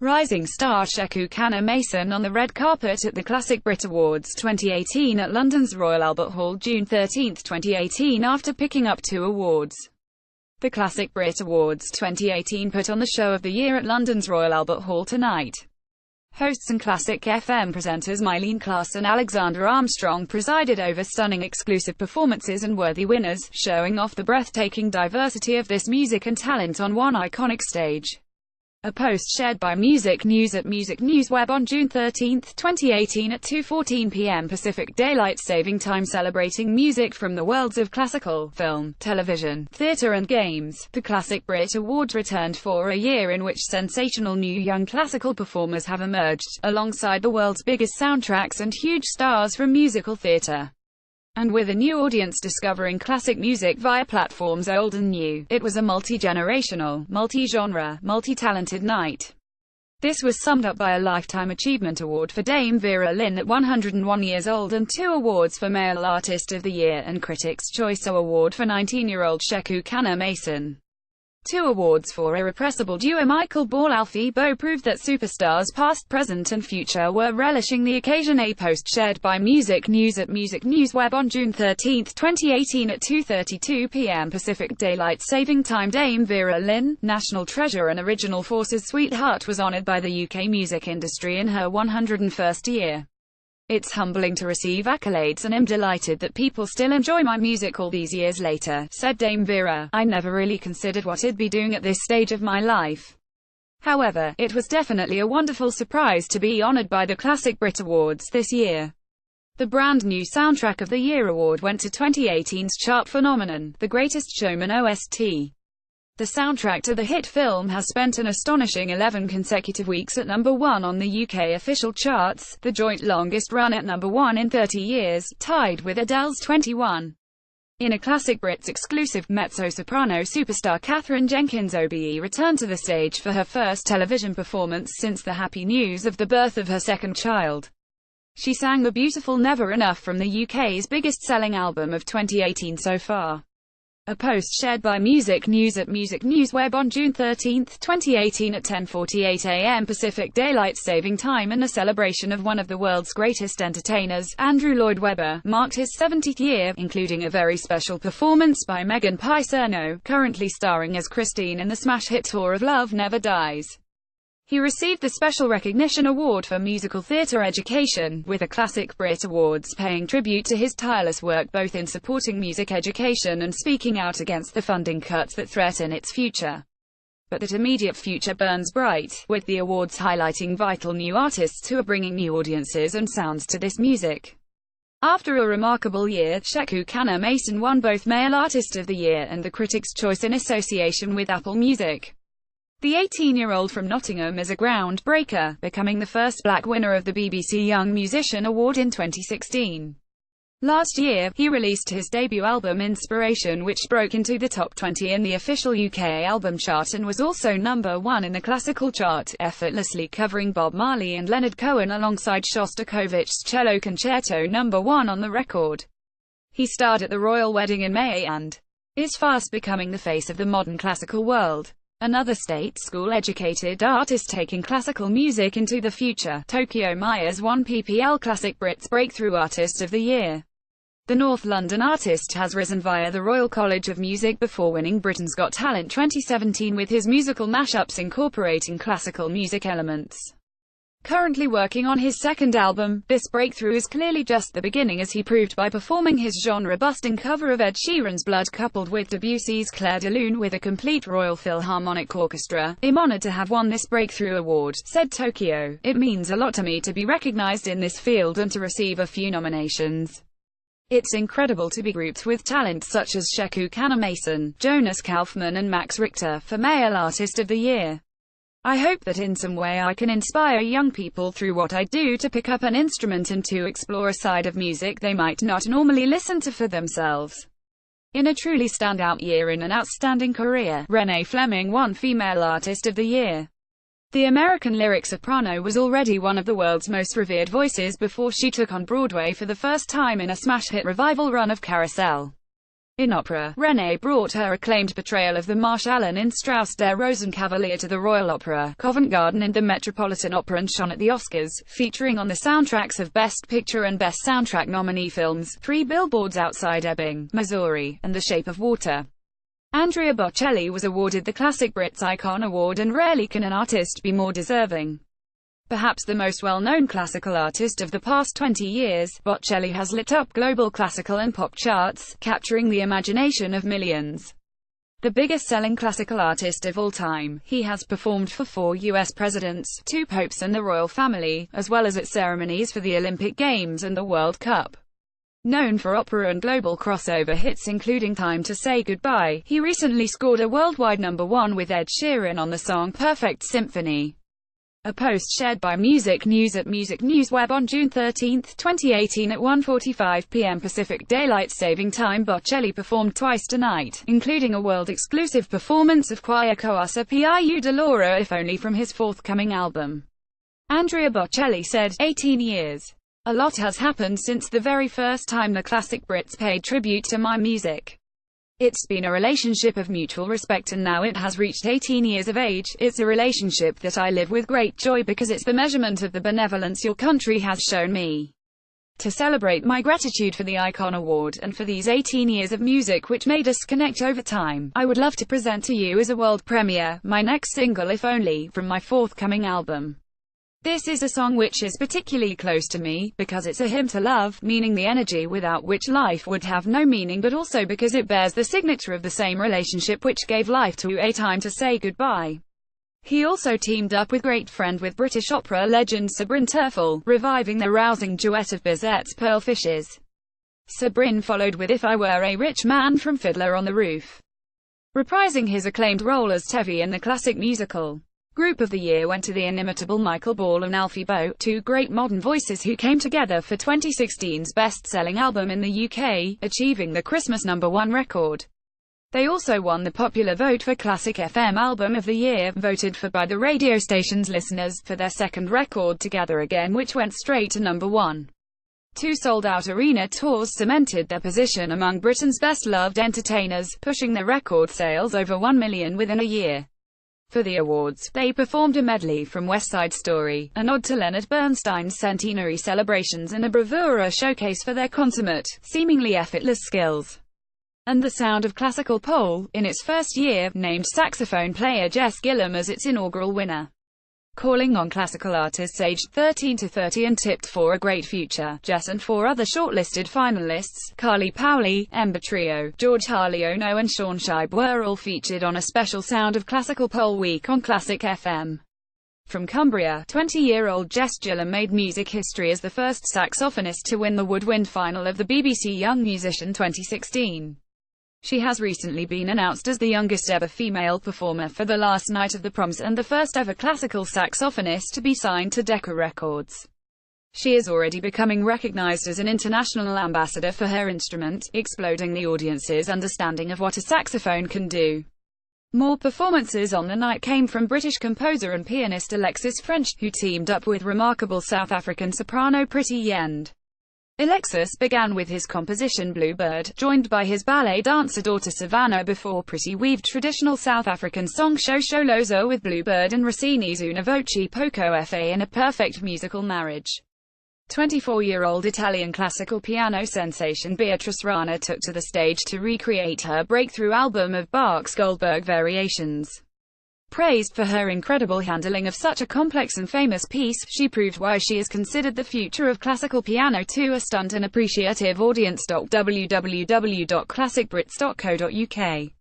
Rising star Sheku Kanneh-Mason on the red carpet at the Classic Brit Awards 2018 at London's Royal Albert Hall June 13, 2018 after picking up 2 awards. The Classic Brit Awards 2018 put on the show of the year at London's Royal Albert Hall tonight. Hosts and Classic FM presenters Mylene Klass and Alexander Armstrong presided over stunning exclusive performances and worthy winners, showing off the breathtaking diversity of this music and talent on one iconic stage. A post shared by Music News at Music News Web on June 13, 2018 at 2:14 p.m. Pacific Daylight Saving Time celebrating music from the worlds of classical, film, television, theatre and games. The Classic Brit Awards returned for a year in which sensational new young classical performers have emerged, alongside the world's biggest soundtracks and huge stars from musical theatre. And with a new audience discovering classic music via platforms old and new, it was a multi-generational, multi-genre, multi-talented night. This was summed up by a Lifetime Achievement Award for Dame Vera Lynn at 101 years old and 2 awards for Male Artist of the Year and Critics' Choice Award for 19-year-old Sheku Kanneh-Mason. 2 awards for irrepressible duo Michael Ball-Alfie Boe proved that superstars past, present and future were relishing the occasion. A post shared by Music News at Music News Web on June 13, 2018 at 2:32 p.m. Pacific Daylight Saving Time. Dame Vera Lynn, national treasure and Original Forces sweetheart, was honoured by the UK music industry in her 101st year. "It's humbling to receive accolades and I'm delighted that people still enjoy my music all these years later," said Dame Vera. "I never really considered what I'd be doing at this stage of my life. However, it was definitely a wonderful surprise to be honoured by the Classic Brit Awards this year." The brand new Soundtrack of the Year award went to 2018's chart phenomenon, The Greatest Showman OST. The soundtrack to the hit film has spent an astonishing 11 consecutive weeks at number 1 on the UK official charts, the joint longest run at number 1 in 30 years, tied with Adele's 21. In a Classic Brits exclusive, mezzo-soprano superstar Katherine Jenkins OBE returned to the stage for her first television performance since the happy news of the birth of her second child. She sang the beautiful Never Enough from the UK's biggest-selling album of 2018 so far. A post shared by Music News at Music News Web on June 13, 2018 at 10:48 a.m. Pacific Daylight Saving Time and a celebration of one of the world's greatest entertainers, Andrew Lloyd Webber, marked his 70th year, including a very special performance by Megan Picerno, currently starring as Christine in the smash hit tour of Love Never Dies. He received the Special Recognition Award for Musical Theatre Education, with the Classic Brit Awards paying tribute to his tireless work both in supporting music education and speaking out against the funding cuts that threaten its future. But that immediate future burns bright, with the awards highlighting vital new artists who are bringing new audiences and sounds to this music. After a remarkable year, Sheku Kanneh-Mason won both Male Artist of the Year and the Critics' Choice in association with Apple Music. The 18-year-old from Nottingham is a groundbreaker, becoming the first black winner of the BBC Young Musician Award in 2016. Last year, he released his debut album Inspiration, which broke into the top 20 in the official UK album chart and was also number 1 in the classical chart, effortlessly covering Bob Marley and Leonard Cohen alongside Shostakovich's Cello Concerto, number 1 on the record. He starred at the royal wedding in May and is fast becoming the face of the modern classical world. Another state school-educated artist taking classical music into the future, Tokyo Myers won PPL Classic Brits Breakthrough Artist of the Year. The North London artist has risen via the Royal College of Music before winning Britain's Got Talent 2017 with his musical mashups incorporating classical music elements. Currently working on his second album, this breakthrough is clearly just the beginning, as he proved by performing his genre-busting cover of Ed Sheeran's Blood coupled with Debussy's Clair de Lune with a complete Royal Philharmonic Orchestra. "I'm honored to have won this breakthrough award," said Tokyo. "It means a lot to me to be recognized in this field and to receive a few nominations. It's incredible to be grouped with talent such as Sheku Kanneh-Mason, Jonas Kaufman and Max Richter for Male Artist of the Year. I hope that in some way I can inspire young people through what I do to pick up an instrument and to explore a side of music they might not normally listen to for themselves." In a truly standout year in an outstanding career, Renee Fleming won Female Artist of the Year. The American lyric soprano was already one of the world's most revered voices before she took on Broadway for the first time in a smash hit revival run of Carousel. In opera, Renée brought her acclaimed portrayal of the Marschallin in Strauss' Der Rosenkavalier to the Royal Opera, Covent Garden and the Metropolitan Opera, and shone at the Oscars, featuring on the soundtracks of Best Picture and Best Soundtrack nominee films, Three Billboards Outside Ebbing, Missouri, and The Shape of Water. Andrea Bocelli was awarded the Classic Brits Icon Award, and rarely can an artist be more deserving. Perhaps the most well-known classical artist of the past 20 years, Bocelli has lit up global classical and pop charts, capturing the imagination of millions. The biggest-selling classical artist of all time, he has performed for 4 U.S. presidents, 2 popes and the royal family, as well as at ceremonies for the Olympic Games and the World Cup. Known for opera and global crossover hits including Time to Say Goodbye, he recently scored a worldwide #1 with Ed Sheeran on the song Perfect Symphony. A post shared by Music News at Music News Web on June 13, 2018 at 1:45 p.m. Pacific Daylight Saving Time. Bocelli performed twice tonight, including a world-exclusive performance of Quia Cosa Più Dolore if only from his forthcoming album. Andrea Bocelli said, 18 years. A lot has happened since the very first time the Classic Brits paid tribute to my music. It's been a relationship of mutual respect and now it has reached 18 years of age. It's a relationship that I live with great joy because it's the measurement of the benevolence your country has shown me. To celebrate my gratitude for the Icon Award, and for these 18 years of music which made us connect over time, I would love to present to you as a world premiere, my next single If Only, from my forthcoming album. This is a song which is particularly close to me, because it's a hymn to love, meaning the energy without which life would have no meaning, but also because it bears the signature of the same relationship which gave life to A Time to Say Goodbye. He also teamed up with great friend with British opera legend Sabrine Terfel, reviving the rousing duet of Bizet's Pearl Fishes. Sabrine followed with If I Were a Rich Man from Fiddler on the Roof, reprising his acclaimed role as Tevi in the classic musical. Group of the Year went to the inimitable Michael Ball and Alfie Boe, 2 great modern voices who came together for 2016's best-selling album in the UK, achieving the Christmas #1 record. They also won the popular vote for Classic FM Album of the Year, voted for by the radio station's listeners, for their second record Together Again, which went straight to #1. 2 sold-out arena tours cemented their position among Britain's best-loved entertainers, pushing their record sales over 1 million within a year. For the awards, they performed a medley from West Side Story, a nod to Leonard Bernstein's centenary celebrations and a bravura showcase for their consummate, seemingly effortless skills. And the sound of classical pole, in its first year, named saxophone player Jess Gillum as its inaugural winner. Calling on classical artists aged 13 to 30 and tipped for a great future, Jess and 4 other shortlisted finalists, Carly Paoli, Ember Trio, George Harliono and Sean Shibe, were all featured on a special Sound of Classical Pole Week on Classic FM. From Cumbria, 20-year-old Jess Gillum made music history as the first saxophonist to win the Woodwind final of the BBC Young Musician 2016. She has recently been announced as the youngest ever female performer for the last night of the proms and the first ever classical saxophonist to be signed to Decca Records. She is already becoming recognized as an international ambassador for her instrument, exploding the audience's understanding of what a saxophone can do. More performances on the night came from British composer and pianist Alexis French, who teamed up with remarkable South African soprano Pretty Yend. Alexis began with his composition Bluebird, joined by his ballet dancer daughter Savannah, before Pretty weaved traditional South African song Shosholoza with Bluebird and Rossini's Una Voce Poco Fa in a perfect musical marriage. 24-year-old Italian classical piano sensation Beatrice Rana took to the stage to recreate her breakthrough album of Bach's Goldberg Variations. Praised for her incredible handling of such a complex and famous piece, she proved why she is considered the future of classical piano to a stunned and appreciative audience. www.classicbrits.co.uk